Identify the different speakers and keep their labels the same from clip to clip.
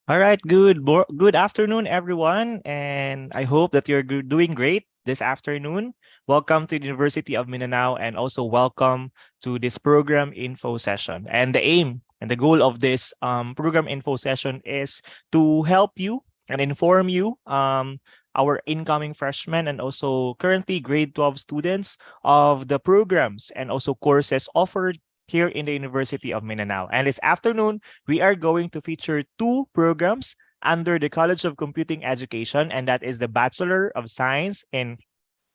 Speaker 1: All right, good afternoon, everyone, and I hope that you're doing great this afternoon. Welcome to the University of Mindanao, and also welcome to this program info session. And the aim and the goal of this program info session is to help you and inform you, our incoming freshmen and also currently grade 12 students of the programs and also courses offered here in the University of Mindanao. And this afternoon, we are going to feature two programs under the College of Computing Education, and that is the Bachelor of Science in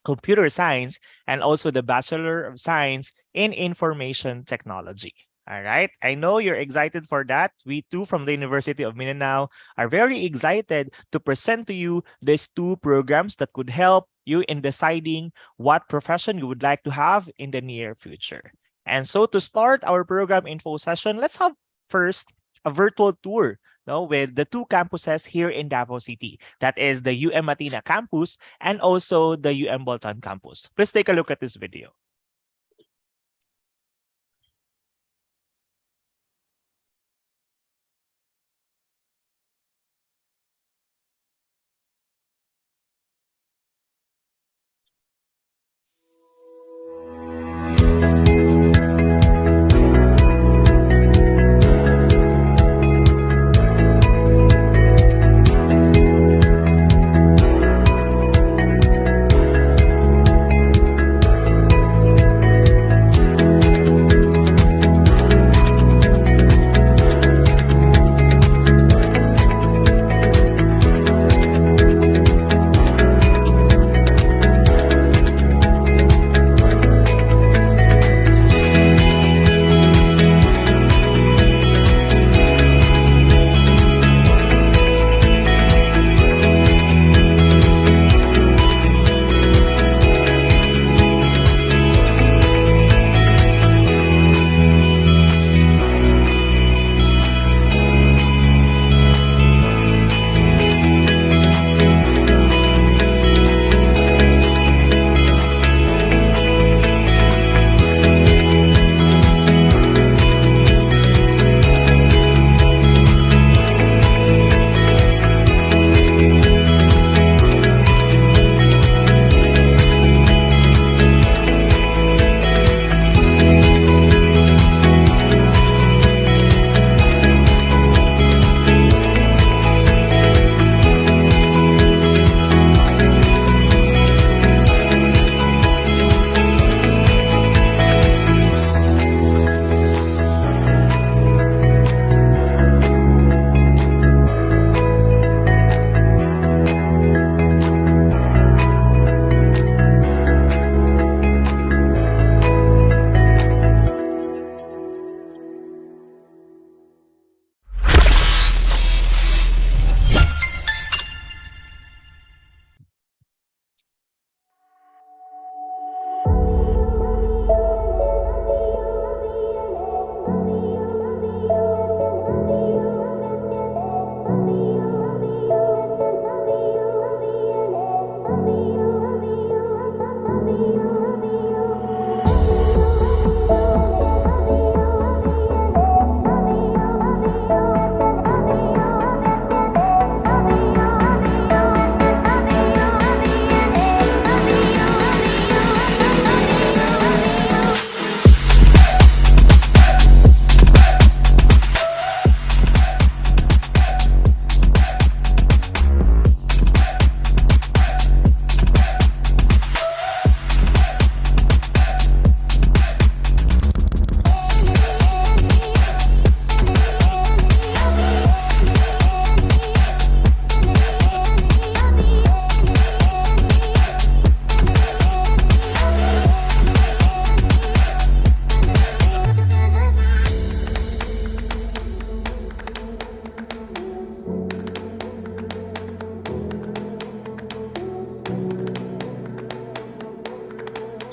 Speaker 1: Computer Science and also the Bachelor of Science in Information Technology. All right. I know you're excited for that. We too from the University of Mindanao are very excited to present to you these two programs that could help you in deciding what profession you would like to have in the near future. And so to start our program info session, let's have first a virtual tour with the two campuses here in Davao City. That is the UM Atina campus and also the UM Bolton campus. Please take a look at this video.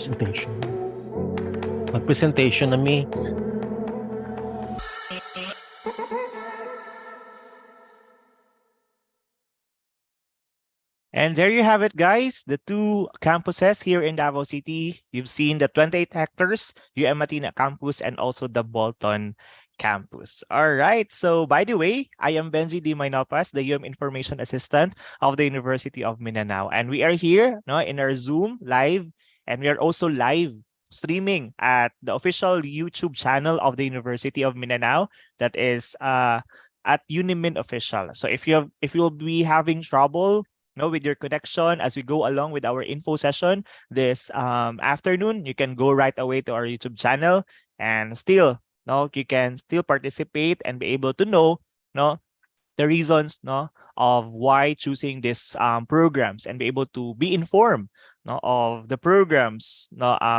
Speaker 2: Presentation. Mag-presentation na mi.
Speaker 1: And there you have it, guys. The two campuses here in Davao City. You've seen the 28 hectares, UM Atina campus, and also the Bolton campus. All right. So, by the way, I am Benji D. Mainopas, the Information Assistant of the University of Mindanao. And we are here no, in our Zoom live, and we are also live streaming at the official YouTube channel of the University of Mindanao. That is at Unimin Official. So if you'll be having trouble with your connection as we go along with our info session this afternoon, you can go right away to our YouTube channel and still you can still participate and be able to know no the reasons of why choosing these programs and be able to be informed of the programs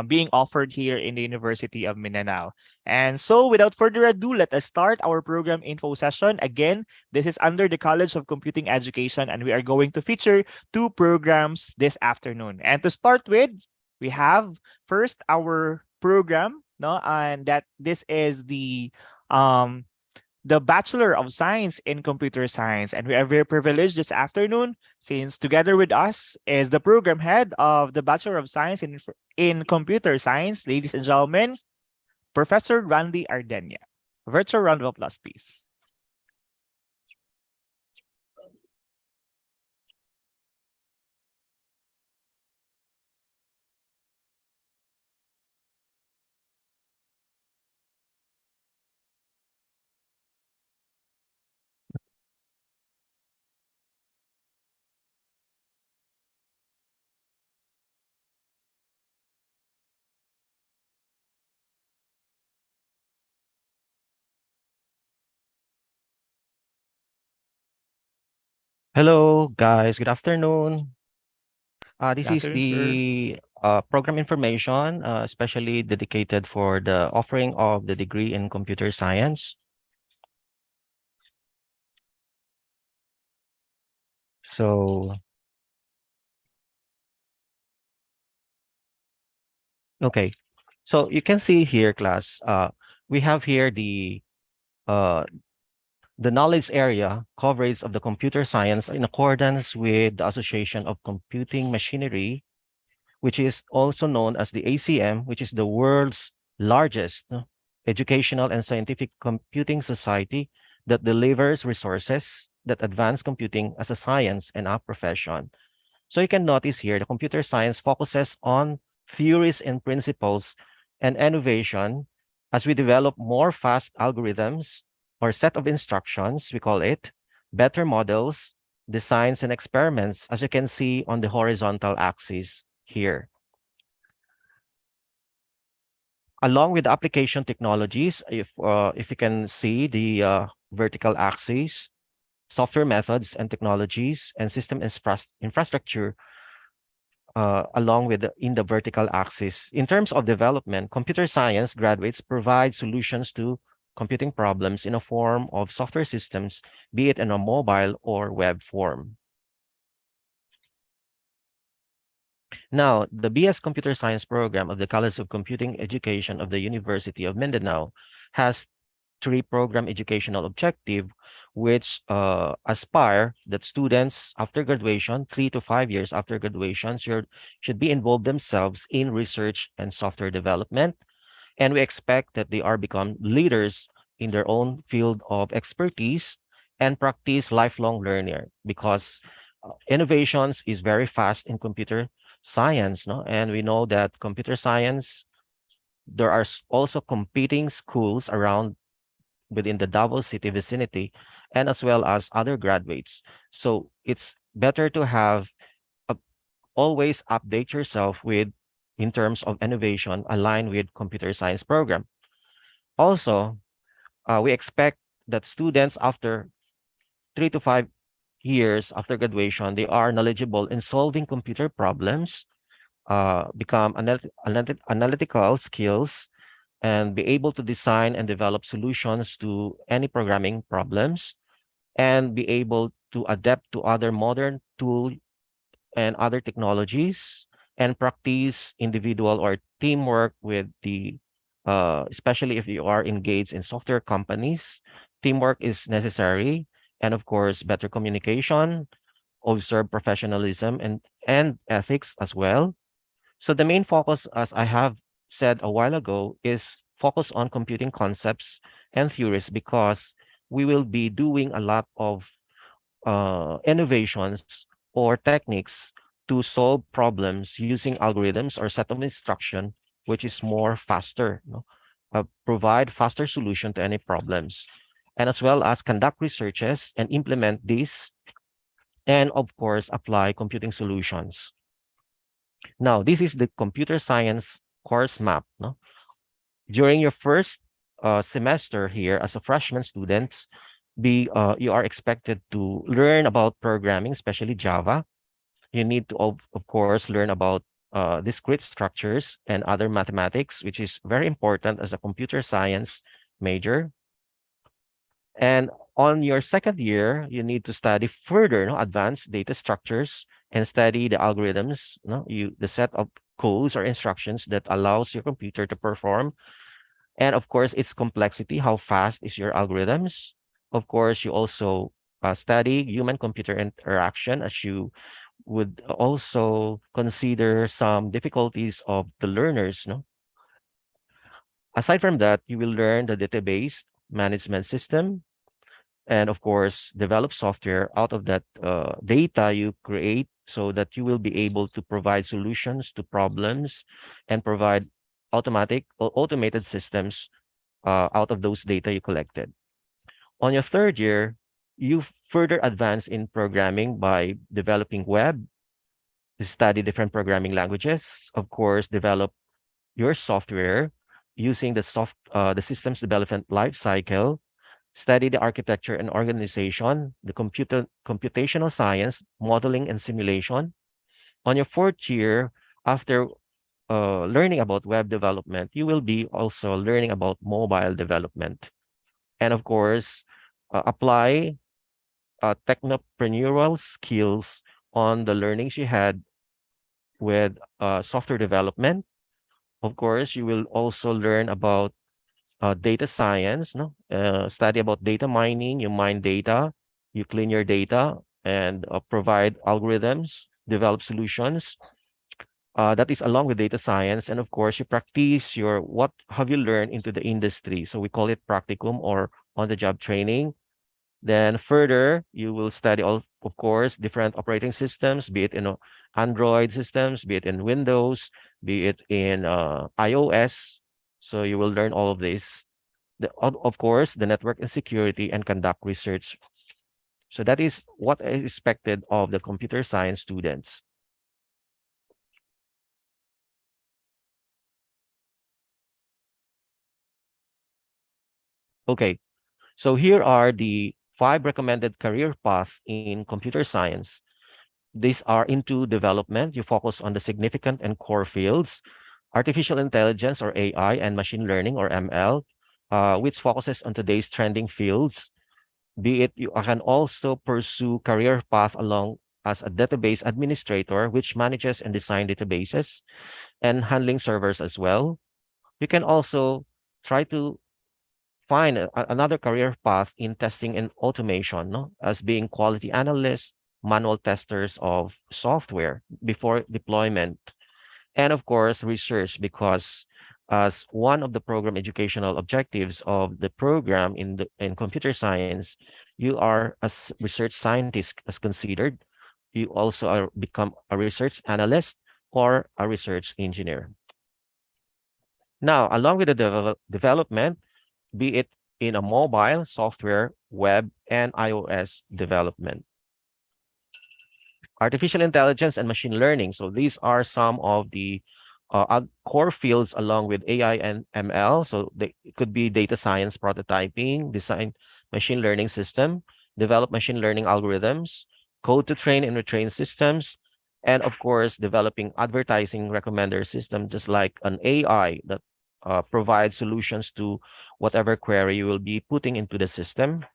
Speaker 1: being offered here in the University of Mindanao. And so without further ado, let us start our program info session. Again, this is under the College of Computing Education, and we are going to feature two programs this afternoon. And to start with, we have first our program, and that this is the Bachelor of Science in Computer Science. And we are very privileged this afternoon since together with us is the program head of the Bachelor of Science in Computer Science, ladies and gentlemen, Professor Randy Ardenia. Virtual round of applause, please.
Speaker 2: Hello, guys. Good afternoon.
Speaker 1: Good
Speaker 2: This is
Speaker 1: afternoon, sir.
Speaker 2: the program information, especially dedicated for the offering of the degree in computer science. So, okay. So you can see here, class, we have here uh, the knowledge area coverage of the computer science in accordance with the Association of Computing Machinery, which is also known as the ACM, which is the world's largest educational and scientific computing society that delivers resources that advance computing as a science and a profession. So you can notice here, the computer science focuses on theories and principles and innovation as we develop more fast algorithms or set of instructions, we call it, better models, designs, and experiments, as you can see on the horizontal axis here. Along with application technologies, if you can see the vertical axis, software methods and technologies and system infrastructure along with in the vertical axis. In terms of development, computer science graduates provide solutions to computing problems in a form of software systems, be it in a mobile or web form. Now, the BS Computer Science program of the College of Computing Education of the University of Mindanao has three program educational objective, which aspire that students after graduation, 3 to 5 years after graduation, should be involved themselves in research and software development. And we expect that they are become leaders in their own field of expertise and practice lifelong learning because innovations is very fast in computer science, no? And we know that computer science, there are also competing schools around within the Davao City vicinity, and as well as other graduates. So it's better to have always update yourself with in terms of innovation aligned with computer science program. Also, we expect that students after 3 to 5 years after graduation, they are knowledgeable in solving computer problems, become analytical skills, and be able to design and develop solutions to any programming problems, and be able to adapt to other modern tool and other technologies, and practice individual or teamwork with the, especially if you are engaged in software companies, teamwork is necessary. And of course, better communication, observe professionalism and ethics as well. So the main focus, as I have said a while ago, is focus on computing concepts and theories, because we will be doing a lot of innovations or techniques to solve problems using algorithms or set of instruction, which is more faster, provide faster solution to any problems, and as well as conduct researches and implement these, and of course, apply computing solutions. Now, this is the computer science course map. No? During your first semester here as a freshman student, you are expected to learn about programming, especially Java. You need to, of course, learn about discrete structures and other mathematics, which is very important as a computer science major. And on your second year, you need to study further, advanced data structures and study the algorithms, the set of codes or instructions that allows your computer to perform. And of course, its complexity, how fast is your algorithms. Of course, you also study human-computer interaction, as you would also consider some difficulties of the learners. Aside from that, you will learn the database management system, and of course, develop software out of that data you create, so that you will be able to provide solutions to problems and provide automated systems out of those data you collected. On your third year, you further advance in programming by developing web, study different programming languages, of course, develop your software using the systems development life cycle, study the architecture and organization, the computational science, modeling and simulation. On your fourth year, after learning about web development, you will be also learning about mobile development. And of course, apply technopreneurial skills on the learnings you had with software development. Of course, you will also learn about data science, study about data mining. You mine data, you clean your data, and provide algorithms, develop solutions. That is along with data science. And of course, you practice what have you learned into the industry. So we call it practicum or on-the-job training. Then further, you will study of course, different operating systems, be it in Android systems, be it in Windows, be it in iOS. So you will learn all of this. Of course, the network and security, and conduct research. So that is what is expected of the computer science students. Okay, so here are the 5 recommended career paths in computer science. These are into development. You focus on the significant and core fields, artificial intelligence or AI, and machine learning or ML, which focuses on today's trending fields. Be it, you can also pursue career path along as a database administrator, which manages and design databases and handling servers as well. You can also try to find another career path in testing and automation, as being quality analysts, manual testers of software before deployment, and of course, research, because as one of the program educational objectives of the program in computer science, you are as research scientist as considered. You also become a research analyst or a research engineer. Now, along with the development, be it in a mobile, software, web, and iOS development. Artificial intelligence and machine learning. So these are some of the core fields along with AI and ML. So it could be data science, prototyping, design machine learning system, develop machine learning algorithms, code to train and retrain systems, and of course, developing advertising recommender system, just like an AI that provides solutions to whatever query you will be putting into the system.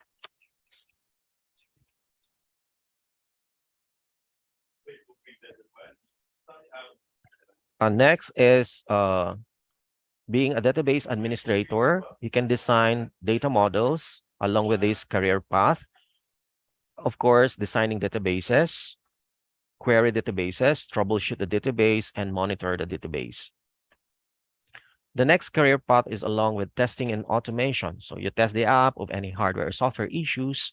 Speaker 2: Next is being a database administrator. You can design data models along with this career path. Of course, designing databases, query databases, troubleshoot the database, and monitor the database. The next career path is along with testing and automation. So you test the app of any hardware or software issues,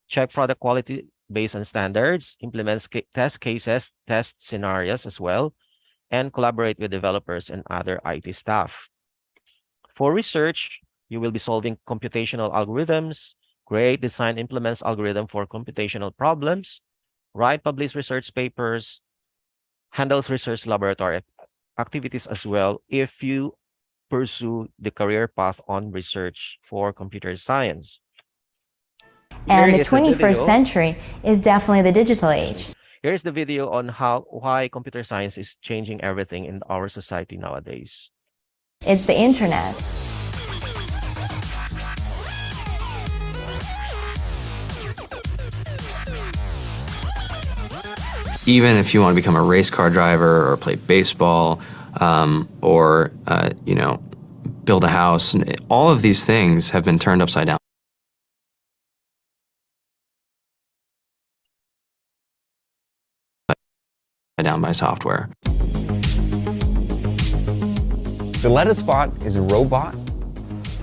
Speaker 2: check product quality based on standards, implement test cases, test scenarios as well, and collaborate with developers and other IT staff. For research, you will be solving computational algorithms, create, design, implements algorithm for computational problems, write, publish research papers, handles research laboratory activities as well if you pursue the career path on research for computer science.
Speaker 3: And the 21st century is definitely the digital age.
Speaker 2: Here's the video on why computer science is changing everything in our society nowadays.
Speaker 3: It's the internet.
Speaker 4: Even if you want to become a race car driver or play baseball, or build a house, all of these things have been turned upside down by software.
Speaker 5: The LettuceBot is a robot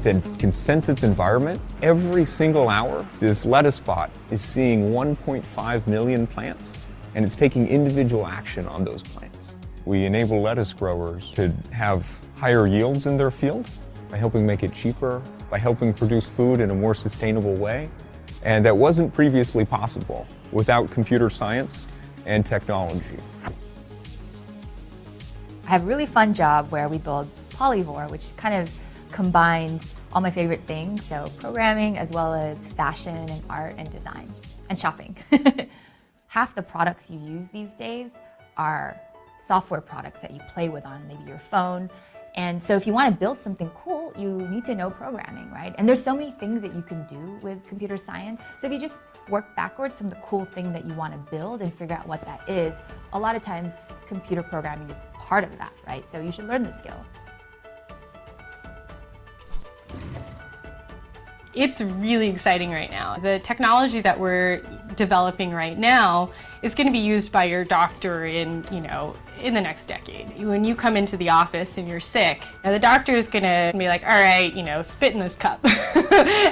Speaker 5: that can sense its environment. Every single hour, this LettuceBot is seeing 1.5 million plants, and it's taking individual action on those plants. We enable lettuce growers to have higher yields in their field by helping make it cheaper, by helping produce food in a more sustainable way. And that wasn't previously possible without computer science and technology.
Speaker 6: I have a really fun job where we build Polyvore, which kind of combines all my favorite things, so programming as well as fashion and art and design and shopping. Half the products you use these days are software products that you play with on maybe your phone. And so if you want to build something cool, you need to know programming, right? And there's so many things that you can do with computer science. So if you just work backwards from the cool thing that you want to build and figure out what that is, a lot of times computer programming is part of that, right? So you should learn the skill.
Speaker 7: It's really exciting right now. The technology that we're developing right now is going to be used by your doctor in the next decade. When you come into the office and you're sick, the doctor is going to be like, all right, spit in this cup.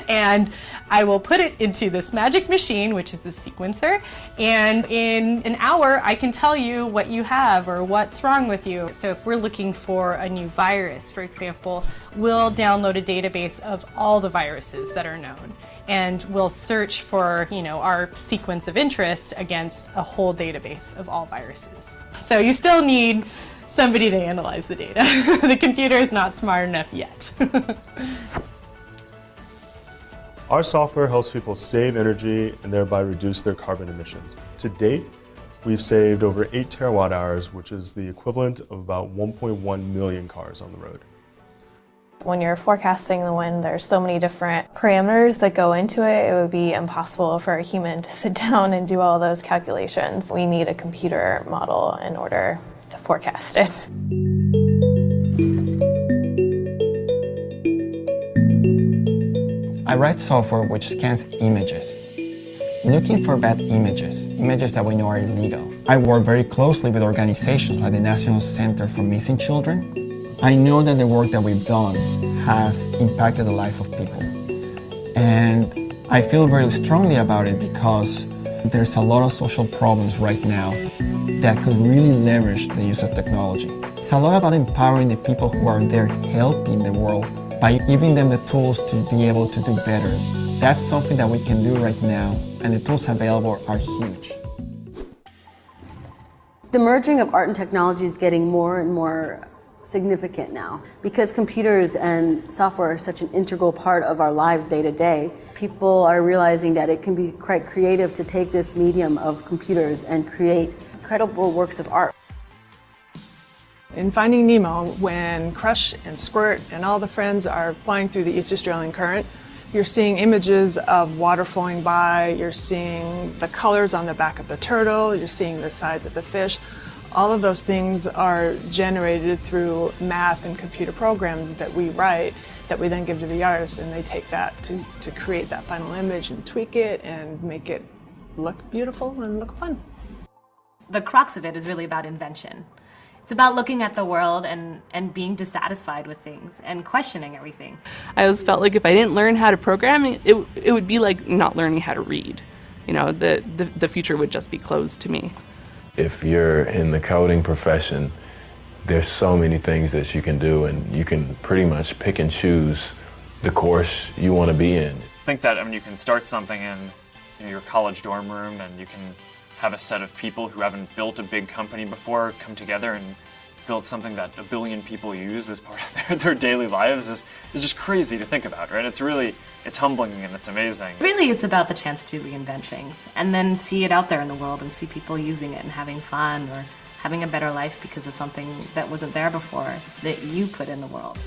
Speaker 7: And I will put it into this magic machine, which is a sequencer. And in an hour, I can tell you what you have or what's wrong with you. So if we're looking for a new virus, for example, we'll download a database of all the viruses that are known. And we'll search for, our sequence of interest against a whole database of all viruses. So you still need somebody to analyze the data. The computer is not smart enough yet.
Speaker 8: Our software helps people save energy and thereby reduce their carbon emissions. To date, we've saved over 8 terawatt hours, which is the equivalent of about 1.1 million cars on the road.
Speaker 9: When you're forecasting the wind, there's so many different parameters that go into it. It would be impossible for a human to sit down and do all those calculations. We need a computer model in order to forecast it.
Speaker 10: I write software which scans images, looking for bad images that we know are illegal. I work very closely with organizations like the National Center for Missing Children. I know that the work that we've done has impacted the life of people. And I feel very strongly about it because there's a lot of social problems right now that could really leverage the use of technology. It's a lot about empowering the people who are there helping the world by giving them the tools to be able to do better. That's something that we can do right now, and the tools available are huge.
Speaker 11: The merging of art and technology is getting more and more significant now. Because computers and software are such an integral part of our lives day to day, people are realizing that it can be quite creative to take this medium of computers and create incredible works of art.
Speaker 12: In Finding Nemo, when Crush and Squirt and all the friends are flying through the East Australian Current, you're seeing images of water flowing by, you're seeing the colors on the back of the turtle, you're seeing the sides of the fish. All of those things are generated through math and computer programs that we write, that we then give to the artists, and they take that to create that final image and tweak it and make it look beautiful and look fun.
Speaker 13: The crux of it is really about invention. It's about looking at the world and being dissatisfied with things and questioning everything.
Speaker 14: I always felt like if I didn't learn how to program, it would be like not learning how to read. You know, the future would just be closed to me.
Speaker 15: If you're in the coding profession, there's so many things that you can do, and you can pretty much pick and choose the course you want to be in.
Speaker 16: I think that you can start something in your college dorm room, and you can have a set of people who haven't built a big company before come together and build something that 1 billion people use as part of their daily lives is just crazy to think about, right? It's humbling and it's amazing.
Speaker 13: Really, it's about the chance to reinvent things and then see it out there in the world and see people using it and having fun or having a better life because of something that wasn't there before that you put in the world.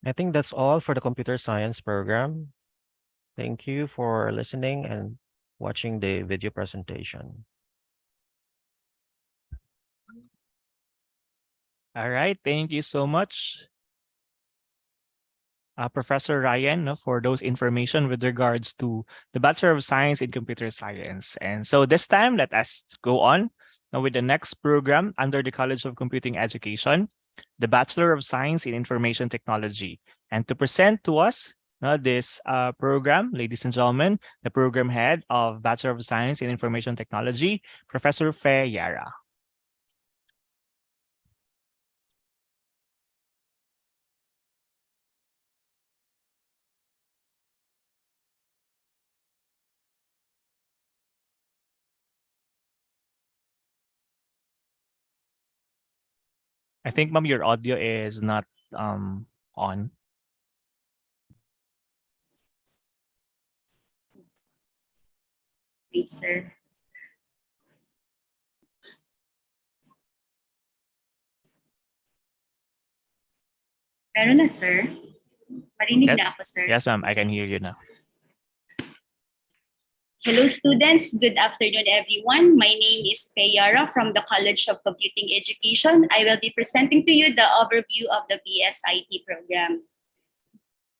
Speaker 2: I think that's all for the computer science program. Thank you for listening and watching the video presentation.
Speaker 1: All right, thank you so much, Professor Ryan, for those information with regards to the Bachelor of Science in Computer Science. And so this time, let us go on now with the next program under the College of Computing Education, the Bachelor of Science in Information Technology. And to present to us this program, ladies and gentlemen, the program head of Bachelor of Science in Information Technology, Professor Fe Yara. I think, ma'am, your audio is not on.
Speaker 17: Wait, sir. Meron na, sir. Marinig na ako, sir.
Speaker 1: Yes, ma'am, I can hear you now.
Speaker 17: Hello students, good afternoon everyone. My name is Peyara from the College of Computing Education. I will be presenting to you the overview of the BSIT program.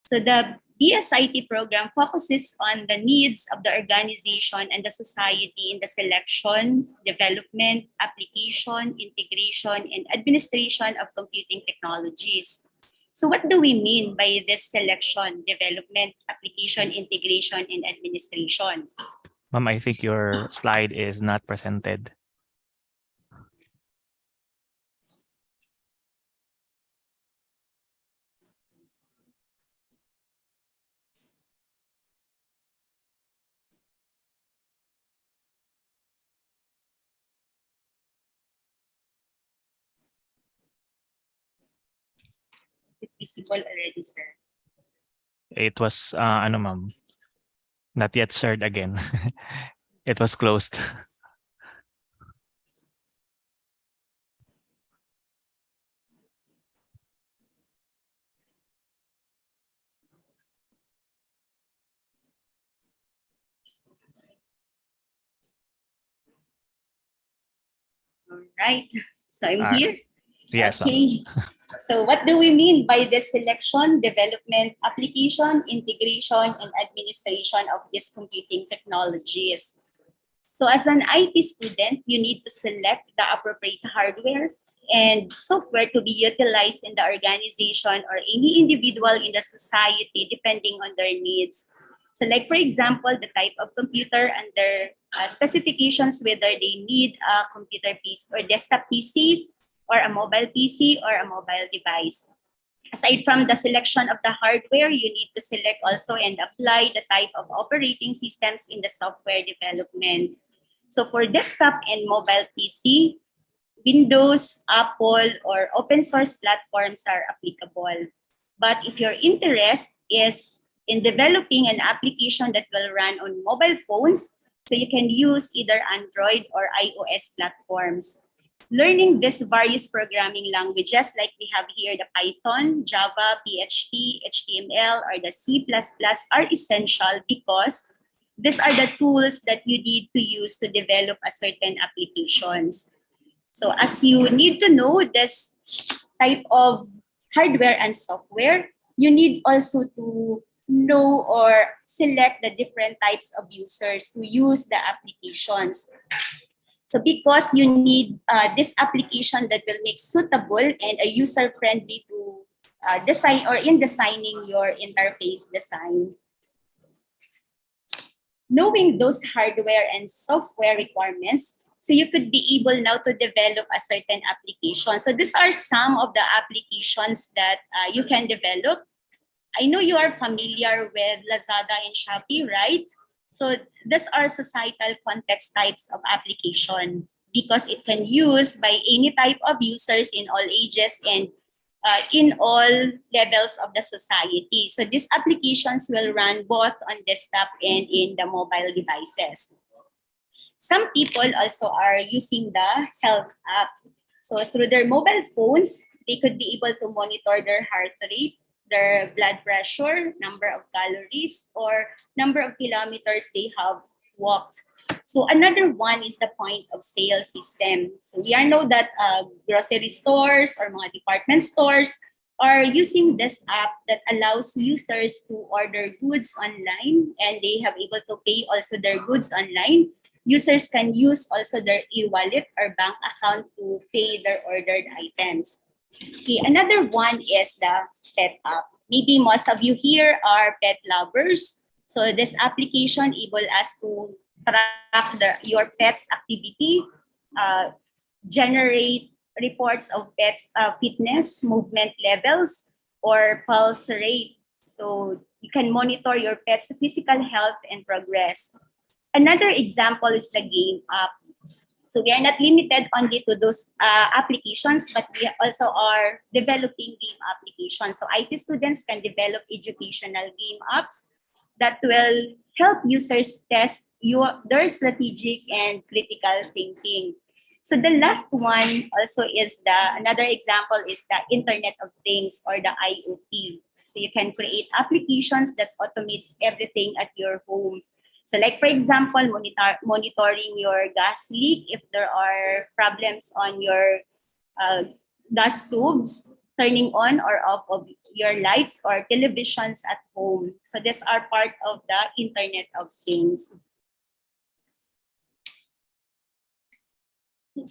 Speaker 17: So the BSIT program focuses on the needs of the organization and the society in the selection, development, application, integration, and administration of computing technologies. So what do we mean by this selection, development, application, integration, and administration?
Speaker 1: Ma'am, I think your slide is not presented.
Speaker 17: Is it visible already, sir?
Speaker 1: It was, ano ma'am, not yet shared again. It was closed.
Speaker 17: All right, so I'm here.
Speaker 1: Yes, ma'am.
Speaker 17: Okay. So what do we mean by this selection, development, application, integration, and administration of these computing technologies? So as an IT student, you need to select the appropriate hardware and software to be utilized in the organization or any individual in the society depending on their needs. So like for example, the type of computer and their specifications, whether they need a computer PC or desktop PC, or a mobile PC or a mobile device. Aside from the selection of the hardware, you need to select also and apply the type of operating systems in the software development. So for desktop and mobile PC, Windows, Apple, or open source platforms are applicable. But if your interest is in developing an application that will run on mobile phones, so you can use either Android or iOS platforms. Learning these various programming languages like we have here, the Python, Java, PHP, HTML, or the C++ are essential because these are the tools that you need to use to develop a certain applications. So as you need to know this type of hardware and software, you need also to know or select the different types of users to use the applications. So because you need this application that will make suitable and a user-friendly to design or in designing your interface design. Knowing those hardware and software requirements, so you could be able now to develop a certain application. So these are some of the applications that you can develop. I know you are familiar with Lazada and Shopee, right? So these are societal context types of application because it can use by any type of users in all ages and in all levels of the society. So these applications will run both on desktop and in the mobile devices. Some people also are using the health app. So through their mobile phones, they could be able to monitor their heart rate, their blood pressure, number of calories, or number of kilometers they have walked. So another one is the point of sale system. So we all know that grocery stores or mga department stores are using this app that allows users to order goods online and they have able to pay also their goods online. Users can use also their e-wallet or bank account to pay their ordered items. Okay, another one is the pet app. Maybe most of you here are pet lovers. So this application able us to track your pet's activity, generate reports of pets' fitness, movement levels, or pulse rate. So you can monitor your pet's physical health and progress. Another example is the game app. So we are not limited only to those applications, but we also are developing game applications. So IT students can develop educational game apps that will help users test their strategic and critical thinking. So the last one also is another example is the Internet of Things or the IoT. So you can create applications that automates everything at your home. So like, for example, monitoring your gas leak, if there are problems on your gas tubes, turning on or off of your lights or televisions at home. So these are part of the Internet of Things.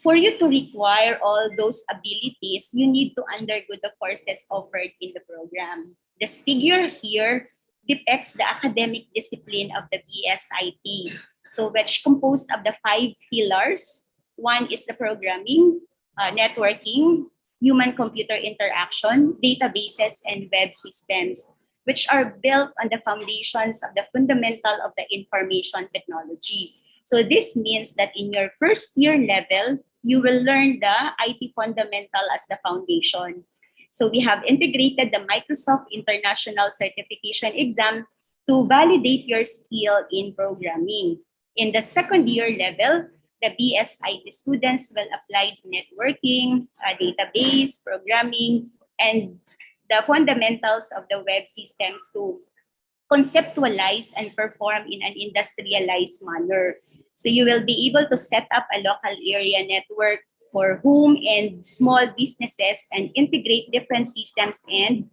Speaker 17: For you to require all those abilities, you need to undergo the courses offered in the program. This figure here depicts the academic discipline of the BSIT, so which composed of the 5 pillars. One is the programming, networking, human-computer interaction, databases, and web systems, which are built on the foundations of the fundamental of the information technology. So this means that in your first year level, you will learn the IT fundamental as the foundation. So we have integrated the Microsoft International Certification Exam to validate your skill in programming. In the second year level, the BSIT students will apply networking, database, programming, and the fundamentals of the web systems to conceptualize and perform in an industrialized manner. So you will be able to set up a local area network for home and small businesses and integrate different systems and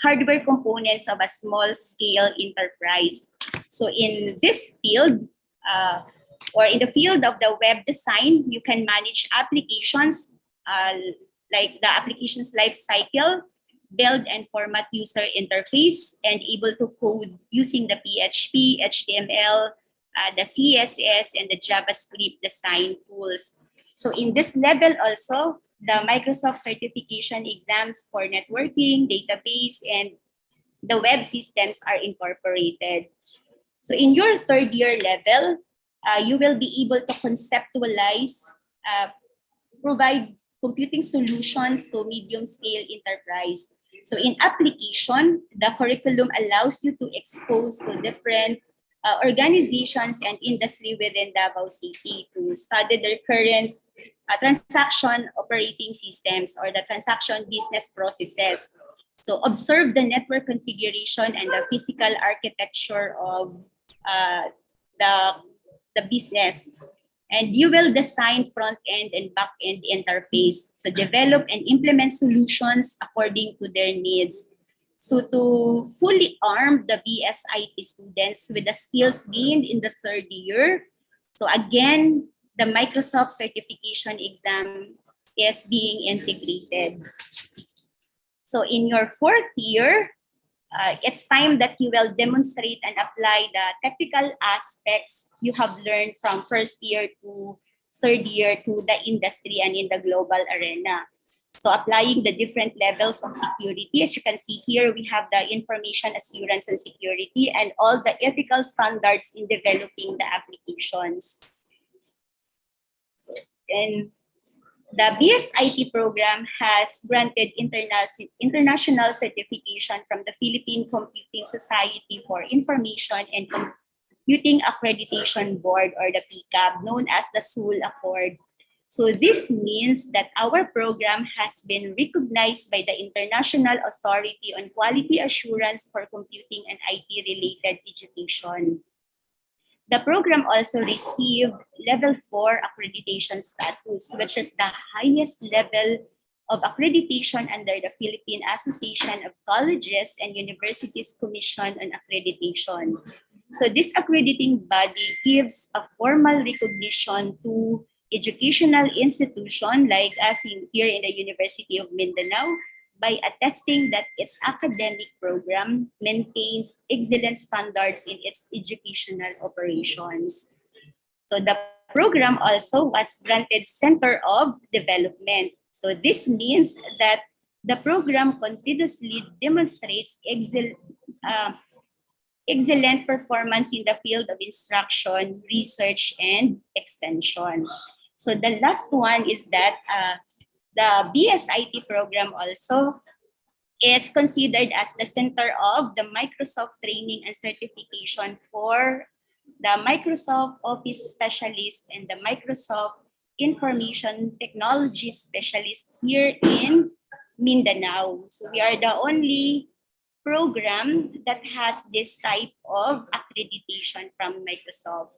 Speaker 17: hardware components of a small-scale enterprise. So in this field, or in the field of the web design, you can manage applications like the application's life cycle, build and format user interface, and able to code using the PHP, HTML, the CSS, and the JavaScript design tools. So in this level also, the Microsoft certification exams for networking, database, and the web systems are incorporated. So in your third year level, you will be able to conceptualize, provide computing solutions to medium-scale enterprise. So in application, the curriculum allows you to expose to different organizations and industry within Davao City to study their current transaction operating systems or the transaction business processes. So observe the network configuration and the physical architecture of the business. And you will design front-end and back-end interface. So develop and implement solutions according to their needs. So to fully arm the BSIT students with the skills gained in the third year, so again, the Microsoft certification exam is being integrated. So in your fourth year, it's time that you will demonstrate and apply the technical aspects you have learned from first year to third year to the industry and in the global arena. So applying the different levels of security, as you can see here, we have the information assurance and security and all the ethical standards in developing the applications. So, and the BSIT program has granted international certification from the Philippine Computing Society for Information and Computing Accreditation Board, or the PCAB, known as the SUL Accord. So this means that our program has been recognized by the International Authority on Quality Assurance for Computing and IT-related Education. The program also received Level 4 accreditation status, which is the highest level of accreditation under the Philippine Association of Colleges and Universities Commission on Accreditation. So this accrediting body gives a formal recognition to educational institution like us here in the University of Mindanao by attesting that its academic program maintains excellent standards in its educational operations. So the program also was granted Center of Development. So this means that the program continuously demonstrates excellent performance in the field of instruction, research, and extension. So the last one is that the BSIT program also is considered as the center of the Microsoft training and certification for the Microsoft Office specialist and the Microsoft Information Technology specialist here in Mindanao. So we are the only program that has this type of accreditation from Microsoft.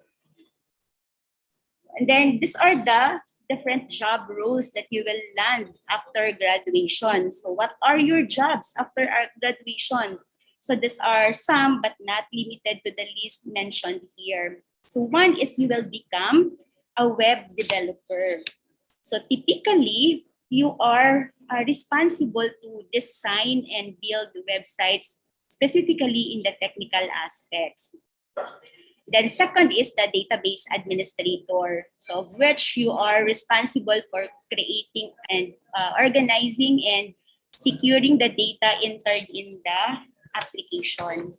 Speaker 17: And then these are the different job roles that you will land after graduation. So what are your jobs after our graduation? So these are some, but not limited to the list mentioned here. So one is you will become a web developer. So typically, you are responsible to design and build websites, specifically in the technical aspects. Then second is the database administrator, so of which you are responsible for creating and organizing and securing the data entered in the application.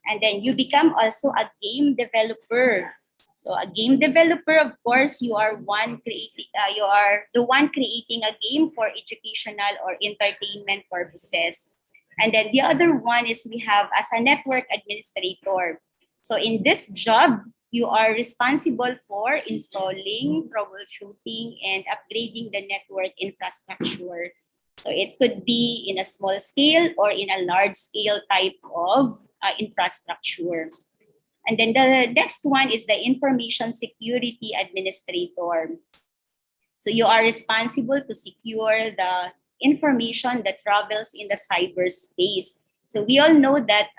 Speaker 17: And then you become also a game developer. So a game developer, of course, you are you are the one creating a game for educational or entertainment purposes. And then the other one is we have as a network administrator. So in this job, you are responsible for installing, troubleshooting, and upgrading the network infrastructure. So it could be in a small scale or in a large scale type of infrastructure. And then the next one is the information security administrator. So you are responsible to secure the information that travels in the cyberspace. So we all know that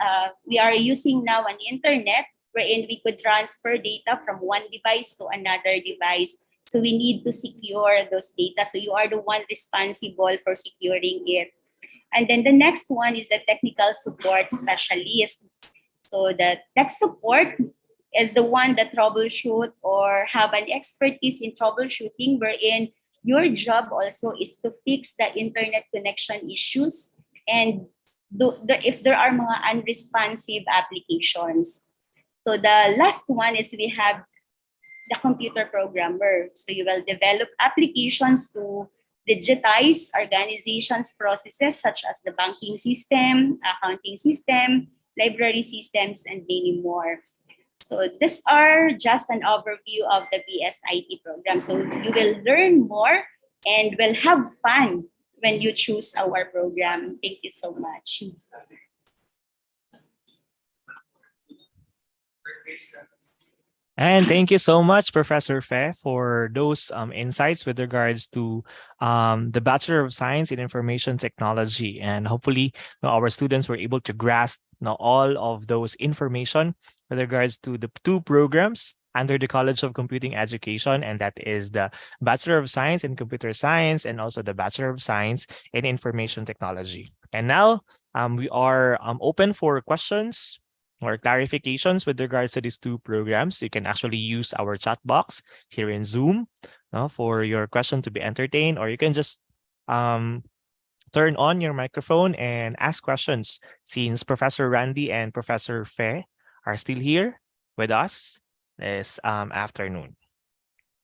Speaker 17: we are using now an internet wherein we could transfer data from one device to another device. So we need to secure those data. So you are the one responsible for securing it. And then the next one is the technical support specialist. So the tech support is the one that troubleshoot or have an expertise in troubleshooting, wherein your job also is to fix the internet connection issues and if there are mga unresponsive applications. So the last one is we have the computer programmer. So you will develop applications to digitize organizations' processes such as the banking system, accounting system, library systems, and many more. So these are just an overview of the BSIT program. So you will learn more and will have fun when you choose our program. Thank you so much.
Speaker 1: And thank you so much, Professor Fe, for those insights with regards to the Bachelor of Science in Information Technology. And hopefully our students were able to grasp all of those information with regards to the two programs under the College of Computing Education, and that is the Bachelor of Science in Computer Science and also the Bachelor of Science in Information Technology. And now we are open for questions or clarifications with regards to these two programs. You can actually use our chat box here in Zoom for your question to be entertained, or you can just turn on your microphone and ask questions, since Professor Randy and Professor Fe are still here with us this afternoon.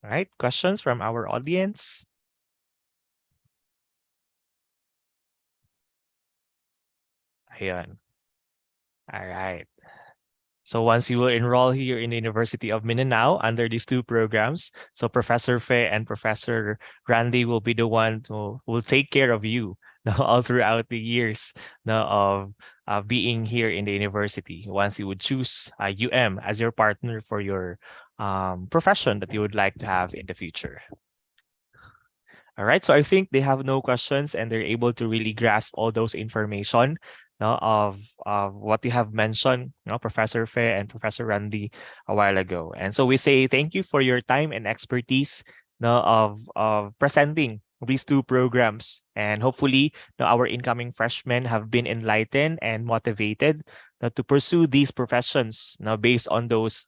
Speaker 1: All right, questions from our audience? Ayan. All right. So once you will enroll here in the University of Mindanao under these two programs, so Professor Fe and Professor Randy will be the one who will take care of you all throughout the years of being here in the university, once you would choose as your partner for your profession that you would like to have in the future. All right, so I think they have no questions and they're able to really grasp all those information of what you have mentioned, Professor Fe and Professor Randy a while ago. And so we say thank you for your time and expertise of presenting these two programs. And hopefully our incoming freshmen have been enlightened and motivated to pursue these professions based on those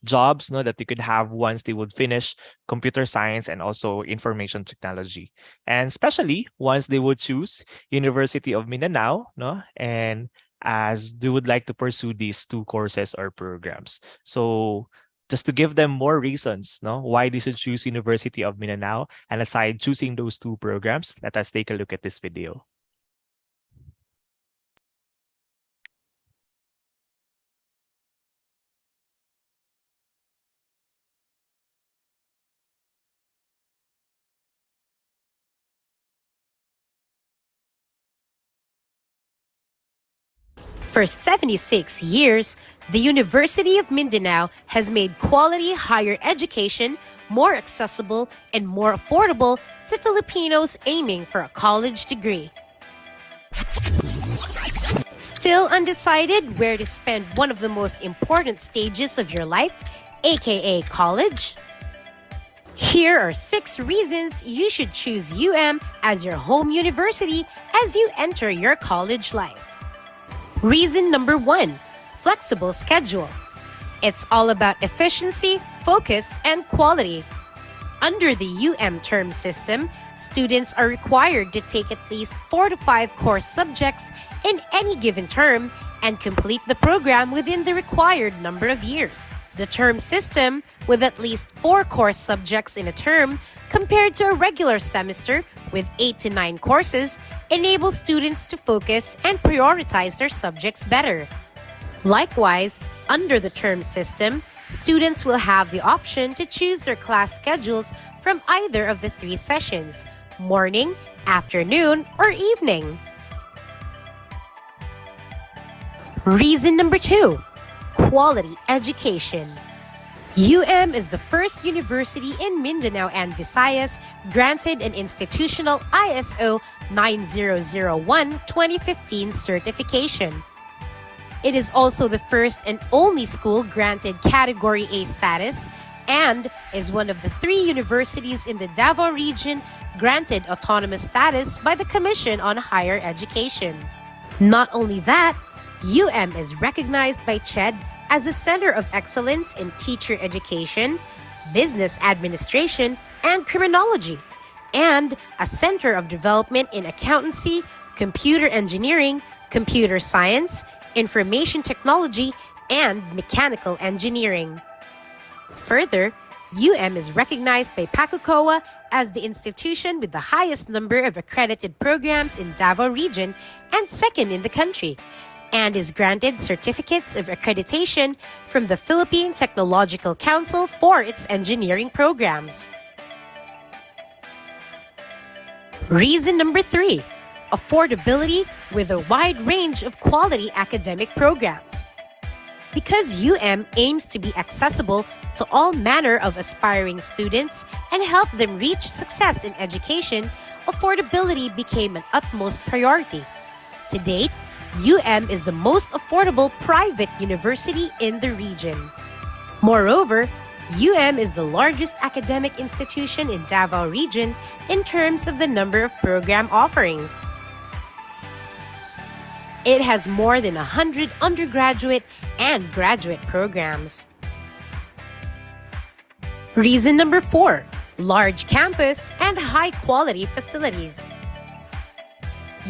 Speaker 1: jobs that they could have once they would finish computer science and also information technology, and especially once they would choose University of Mindanao, and as they would like to pursue these two courses or programs. So just to give them more reasons why they should choose University of Mindanao, and aside choosing those two programs, let us take a look at this video.
Speaker 18: For 76 years, the University of Mindanao has made quality higher education more accessible and more affordable to Filipinos aiming for a college degree. Still undecided where to spend one of the most important stages of your life, aka college? Here are 6 reasons you should choose UM as your home university as you enter your college life. Reason number 1, flexible schedule. It's all about efficiency, focus, and quality. Under the UM term system, students are required to take at least 4 to 5 course subjects in any given term and complete the program within the required number of years. The term system, with at least 4 course subjects in a term, compared to a regular semester with 8 to 9 courses, enables students to focus and prioritize their subjects better. Likewise, under the term system, students will have the option to choose their class schedules from either of the 3 sessions, morning, afternoon, or evening. Reason number 2, quality education. UM is the first university in Mindanao and Visayas granted an institutional ISO 9001-2015 certification. It is also the first and only school granted Category A status and is one of the 3 universities in the Davao region granted autonomous status by the Commission on Higher Education. Not only that, UM is recognized by CHED as a center of excellence in teacher education, business administration, and criminology, and a center of development in accountancy, computer engineering, computer science, information technology, and mechanical engineering. Further, UM is recognized by PACUCOA as the institution with the highest number of accredited programs in Davao region and second in the country, and is granted certificates of accreditation from the Philippine Technological Council for its engineering programs. Reason number 3, affordability with a wide range of quality academic programs. Because UM aims to be accessible to all manner of aspiring students and help them reach success in education, affordability became an utmost priority. To date, UM is the most affordable private university in the region. Moreover, UM is the largest academic institution in Davao region in terms of the number of program offerings. It has more than 100 undergraduate and graduate programs. Reason number 4, large campus and high-quality facilities.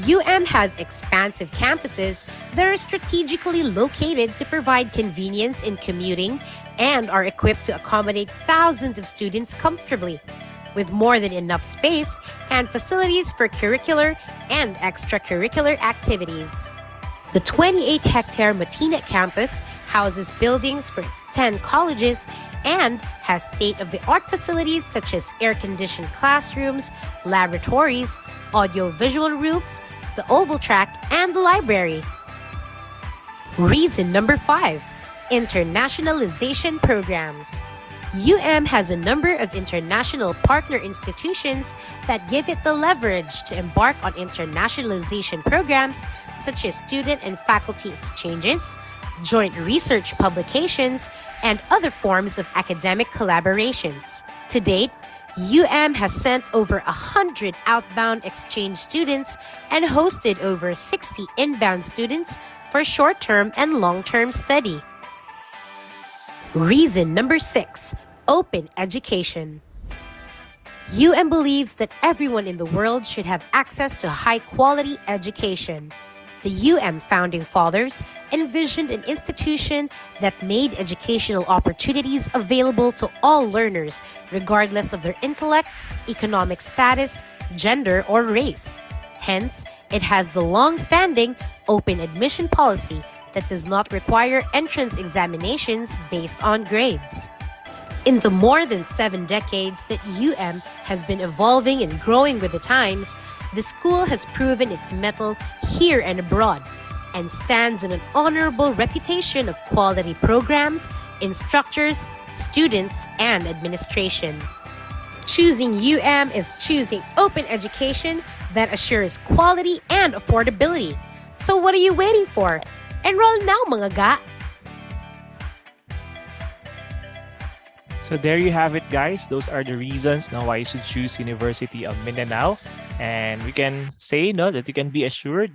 Speaker 18: UM has expansive campuses that are strategically located to provide convenience in commuting and are equipped to accommodate thousands of students comfortably, with more than enough space and facilities for curricular and extracurricular activities. The 28-hectare Matinat campus houses buildings for its 10 colleges and has state-of-the-art facilities such as air-conditioned classrooms, laboratories, audio-visual rooms, the oval track, and the library. Reason number 5, internationalization programs. UM has a number of international partner institutions that give it the leverage to embark on internationalization programs such as student and faculty exchanges, joint research publications, and other forms of academic collaborations. To date, UM has sent over 100 outbound exchange students and hosted over 60 inbound students for short-term and long-term study. Reason number 6, open education. UM believes that everyone in the world should have access to high-quality education. The UM founding fathers envisioned an institution that made educational opportunities available to all learners, regardless of their intellect, economic status, gender, or race. Hence, it has the long-standing open admission policy that does not require entrance examinations based on grades. In the more than 7 decades that UM has been evolving and growing with the times, the school has proven its mettle here and abroad, and stands on an honorable reputation of quality programs, instructors, students, and administration. Choosing is choosing open education that assures quality and affordability. So what are you waiting for? Enroll now, mga ga!
Speaker 1: So there you have it, guys. Those are the reasons now why you should choose University of Mindanao. And we can say that you can be assured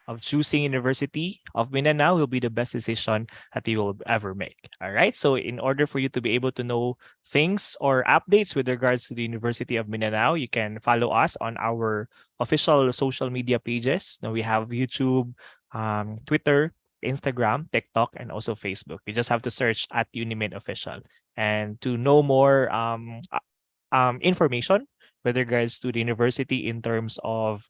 Speaker 1: of choosing University of Mindanao will be the best decision that you will ever make. All right. So in order for you to be able to know things or updates with regards to the University of Mindanao, you can follow us on our official social media pages. Now we have YouTube, Twitter, Instagram, TikTok, and also Facebook. You just have to search at Unimin Official. And to know more information with regards to the university in terms of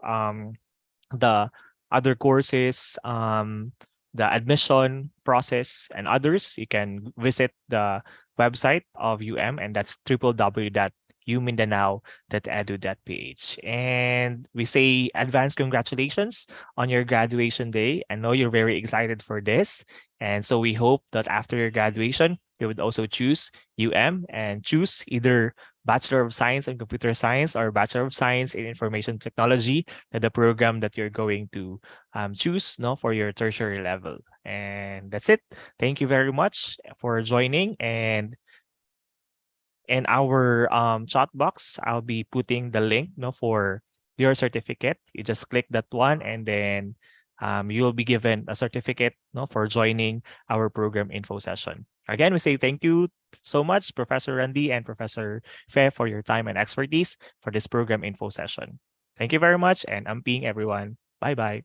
Speaker 1: the other courses, the admission process, and others, you can visit the website of and that's www.umindanao.edu.ph. And we say advance congratulations on your graduation day. I know you're very excited for this. And so we hope that after your graduation, you would also choose and choose either Bachelor of Science in Computer Science or Bachelor of Science in Information Technology, the program that you're going to choose for your tertiary level. And that's it. Thank you very much for joining. And in our chat box, I'll be putting the link for your certificate. You just click that one, and then you will be given a certificate for joining our program info session. Again, we say thank you so much, Professor Randy and Professor Fe, for your time and expertise for this program info session. Thank you very much, and amping everyone. Bye-bye.